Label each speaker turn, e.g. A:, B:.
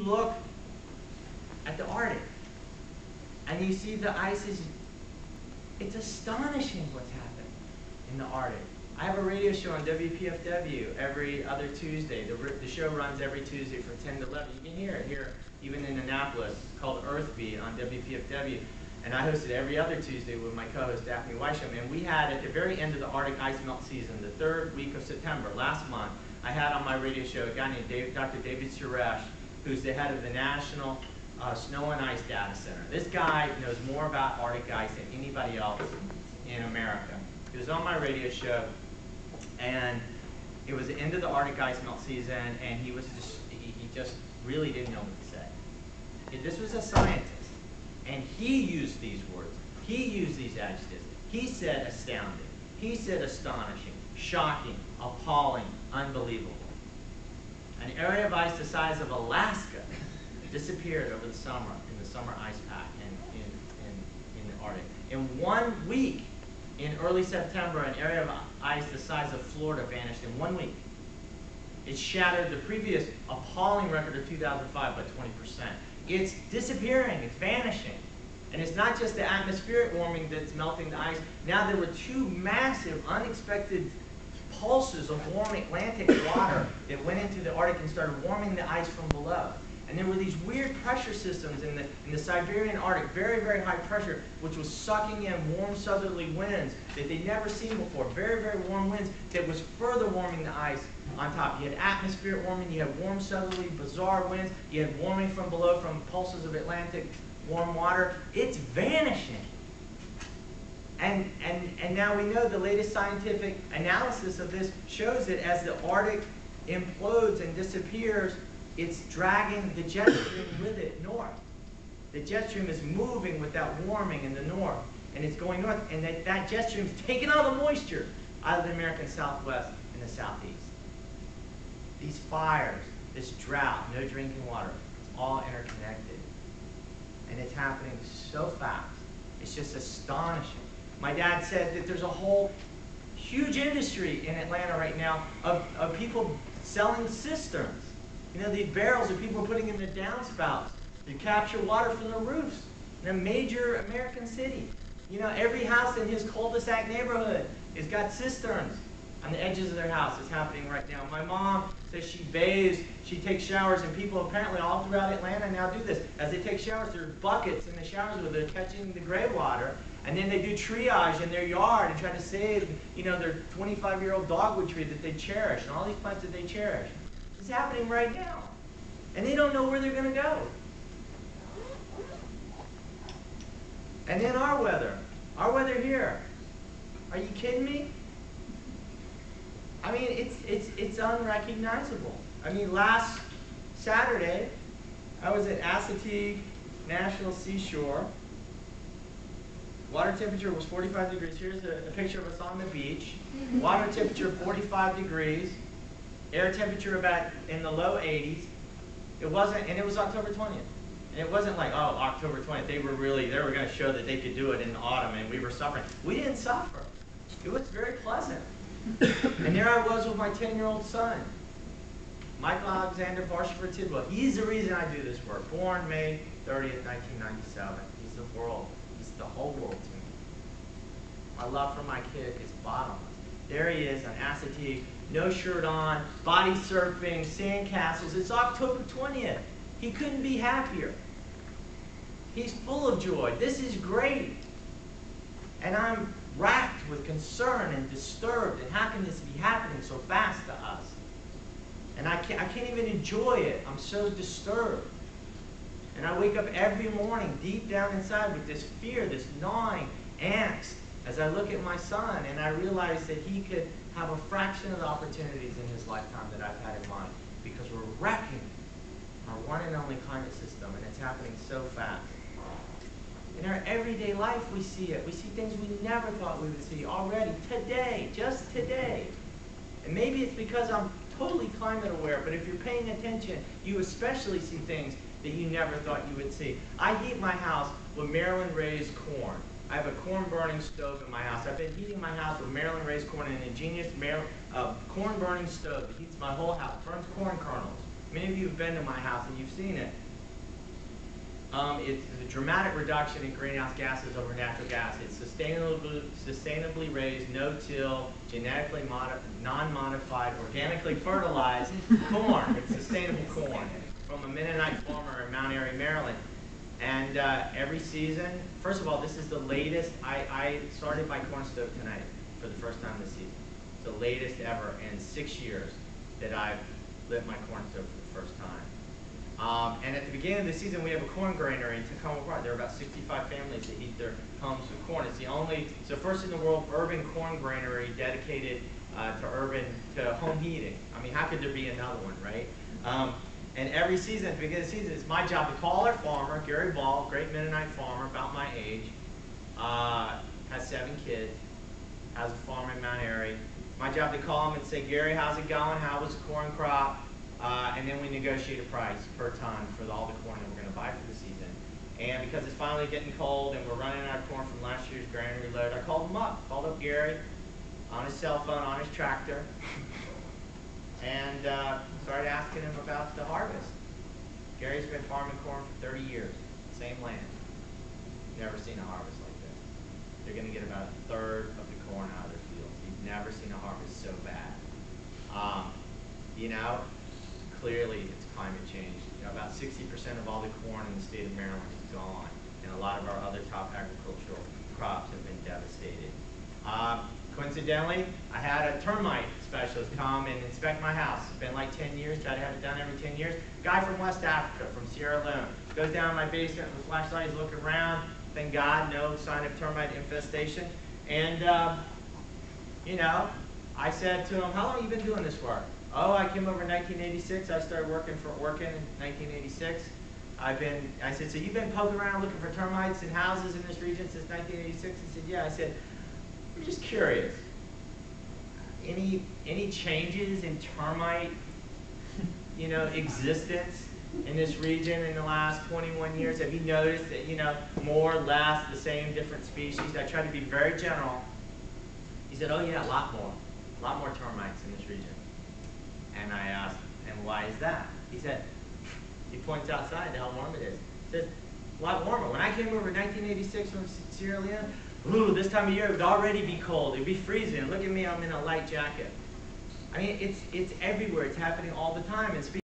A: look at the Arctic, and you see the ice is, it's astonishing what's happened in the Arctic. I have a radio show on WPFW every other Tuesday. The show runs every Tuesday from 10 to 11. You can hear it here, even in Annapolis. It's called Earthbeat on WPFW. And I host it every other Tuesday with my co-host Daphne Weisham. And we had, at the very end of the Arctic ice melt season, the 3rd week of September, last month, I had on my radio show a guy named Dr. David Suresh, who's the head of the National Snow and Ice Data Center. This guy knows more about Arctic ice than anybody else in America. He was on my radio show, and it was the end of the Arctic ice melt season, and he just really didn't know what to say. This was a scientist, and he used these words. He used these adjectives. He said astounding. He said astonishing, shocking, appalling, unbelievable. An area of ice the size of Alaska disappeared over the summer in the summer ice pack in the Arctic. In 1 week, in early September, an area of ice the size of Florida vanished in 1 week. It shattered the previous appalling record of 2005 by 20%. It's disappearing, it's vanishing. And it's not just the atmospheric warming that's melting the ice. Now there were 2 massive, unexpected pulses of warm Atlantic water that went into the Arctic and started warming the ice from below. And there were these weird pressure systems in the Siberian Arctic, very, very high pressure, which was sucking in warm southerly winds that they'd never seen before, very, very warm winds that was further warming the ice on top. You had atmospheric warming, you had warm southerly, bizarre winds, you had warming from below from pulses of Atlantic warm water. It's vanishing. And now we know the latest scientific analysis of this shows that as the Arctic implodes and disappears, it's dragging the jet stream with it north. The jet stream is moving with that warming in the north, and it's going north, and that jet stream is taking all the moisture out of the American Southwest and the Southeast. These fires, this drought, no drinking water, it's all interconnected. And it's happening so fast. It's just astonishing. My dad said that there's a whole huge industry in Atlanta right now of people selling cisterns. You know, these barrels that people are putting in the downspouts to capture water from the roofs in a major American city. You know, every house in his cul-de-sac neighborhood has got cisterns on the edges of their house. It's happening right now. My mom says she bathes, she takes showers, and people apparently all throughout Atlanta now do this. As they take showers, there's buckets in the showers where they're catching the gray water, and then they do triage in their yard and try to save, you know, their 25-year-old dogwood tree that they cherish, and all these plants that they cherish. It's happening right now. And they don't know where they're going to go. And then our weather here. Are you kidding me? I mean, it's unrecognizable. I mean, last Saturday, I was at Assateague National Seashore. Water temperature was 45 degrees. Here's a picture of us on the beach. Water temperature 45 degrees. Air temperature about in the low 80s. It wasn't, and it was October 20th. And it wasn't like, oh, October 20th, they were going to show that they could do it in the autumn, and we were suffering. We didn't suffer. It was very pleasant. And there I was with my 10-year-old son, Michael Alexander Varshaver Tidwell. He's the reason I do this work. Born May 30th, 1997. He's the world. He's the whole world to me. My love for my kid is bottomless. There he is on Assateague, no shirt on, body surfing, sand castles. It's October 20th. He couldn't be happier. He's full of joy. This is great. And I'm racked with concern and disturbed. And how can this be happening so fast to us? And I can't even enjoy it. I'm so disturbed. And I wake up every morning deep down inside with this fear, this gnawing angst, as I look at my son and I realize that he could have a fraction of the opportunities in his lifetime that I've had in mine, because we're wrecking our one and only climate system, and it's happening so fast. In our everyday life, we see it. We see things we never thought we would see already, today, just today. And maybe it's because I'm totally climate aware, but if you're paying attention, you especially see things that you never thought you would see. I heat my house with Maryland-raised corn. I have a corn-burning stove in my house. I've been heating my house with Maryland-raised corn, an ingenious corn-burning stove that heats my whole house, burns corn kernels. Many of you have been to my house and you've seen it. It's a dramatic reduction in greenhouse gases over natural gas. It's sustainably raised, no-till, genetically non-modified, organically fertilized corn. It's sustainable corn from a Mennonite farmer in Mount Airy, Maryland. And every season, first of all, this is the latest. I started my corn stove tonight for the first time this season. It's the latest ever in 6 years that I've lit my corn stove for the first time. And at the beginning of the season, we have a corn granary in Tacoma Park. There are about 65 families that heat their homes with corn. It's the first in the world urban corn granary dedicated to home heating. I mean, how could there be another one, right? And every season, at the beginning of the season, it's my job to call our farmer, Gary Ball, great Mennonite farmer, about my age, has 7 kids, has a farm in Mount Airy. My job to call him and say, Gary, how's it going? How was the corn crop? And then we negotiate a price per ton for all the corn that we're going to buy for the season. And because it's finally getting cold and we're running out of corn from last year's granary load, I called called up Gary on his cell phone, on his tractor, and started asking him about the harvest. Gary's been farming corn for 30 years, same land. Never seen a harvest like this. They're going to get about 1/3 of the corn out of their fields. He's never seen a harvest so bad. You know, clearly it's climate change. You know, about 60% of all the corn in the state of Maryland is gone, and a lot of our other top agricultural crops have been devastated. Coincidentally, I had a termite specialist come and inspect my house. It's been like 10 years, try to have it done every 10 years. Guy from West Africa, from Sierra Leone, goes down my basement with a flashlight, he's looking around. Thank God, no sign of termite infestation. And, you know, I said to him, how long have you been doing this work? Oh, I came over in 1986. I started working in 1986. I said, so you've been poking around looking for termites in houses in this region since 1986? He said, yeah. I said, I'm just curious. Any changes in termite, you know, existence in this region in the last 21 years? Have you noticed that, you know, more or less the same, different species? I tried to be very general. He said, oh yeah, a lot more termites in this region. And I asked, and why is that? He said, he points outside to how warm it is. He says, a lot warmer. When I came over in 1986 from Sierra Leone, ooh, this time of year it would already be cold. It would be freezing. Look at me, I'm in a light jacket. I mean, it's everywhere. It's happening all the time. And